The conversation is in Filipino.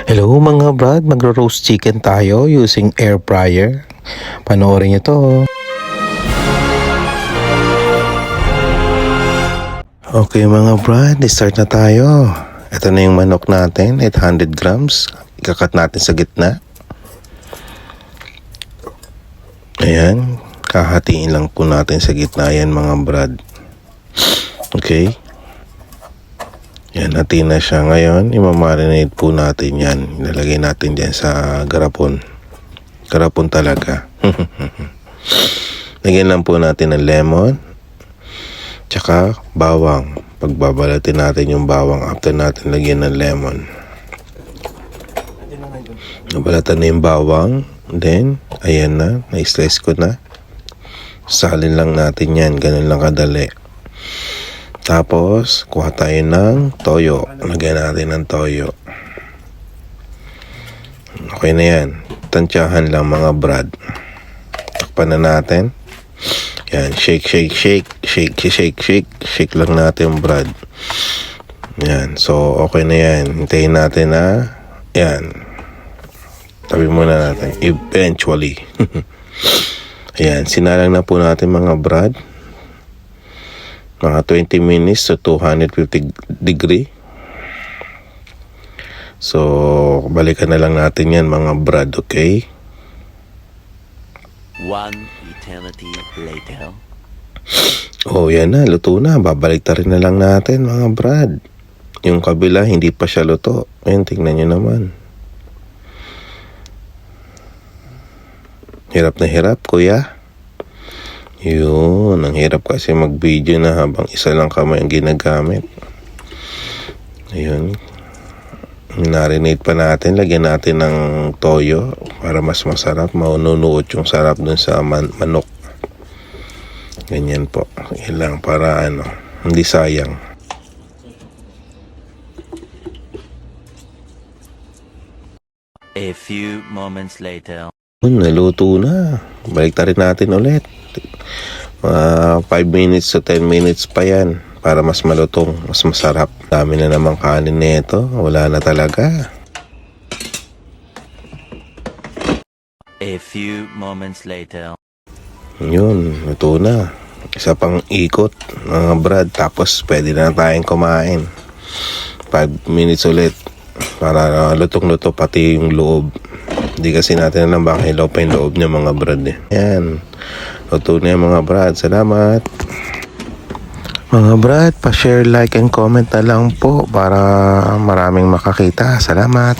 Hello mga brad, magro-roast chicken tayo using air fryer. Panoorin nyo to. Okay mga brad, start na tayo. Ito na yung manok natin, 800 grams. Ikakat natin sa gitna. Ayan, kahatiin lang po natin sa gitna yan mga brad. Okay. Yan, hati na siya. Ngayon, imamarinate po natin yan. Ilalagay natin dyan sa garapon. Garapon talaga. Lagyan lang po natin ng lemon. Tsaka bawang. Pagbabalatin natin yung bawang after natin lagyan ng lemon. Nabalatan na yung bawang. Then, ayan na. Na-slice ko na. Salin lang natin yan. Ganun lang kadali. Tapos, kuha tayo ng toyo. Lagyan natin ng toyo. Okay na yan. Tansyahan lang mga brad. Takpan na natin. Yan, shake, shake, shake. Shake, shake, shake. Shake lang natin brad. Yan, so okay na yan. Hintayin natin na. Yan. Tabi muna natin. Eventually. Yan, sinalang na po natin mga brad. Mga 20 minutes to 250 degree. So, balikan na lang natin yan mga brad, okay? One eternity later. Oh, yan na, luto na. Babalik rin na lang natin mga brad. Yung kabila, hindi pa siya luto. Ayun, tingnan nyo naman. Hirap na hirap, kuya. Yun, ang hirap kasi mag-video na habang isa lang kamay ang ginagamit. Ayun. Marinate pa natin. Lagyan natin ng toyo para mas masarap. Maununuot yung sarap dun sa manok. Ganyan po. Yan lang para hindi sayang. A few moments later. Naluto na. Balik rin natin ulit. 5 minutes to 10 minutes pa yan para mas malutong, mas masarap. Dami na namang kanin nito. Wala na talaga. A few moments later. Yun, luto na. Isa pang ikot mga brad. Tapos pwede na tayong kumain. 5 minutes ulit para lutong-luto pati yung loob. Hindi kasi natin alam baka hilaw pa yung loob niya mga brad eh. Yan. Luto na yung mga brad. Salamat. Mga brad, pa-share, like, and comment na lang po para maraming makakita. Salamat.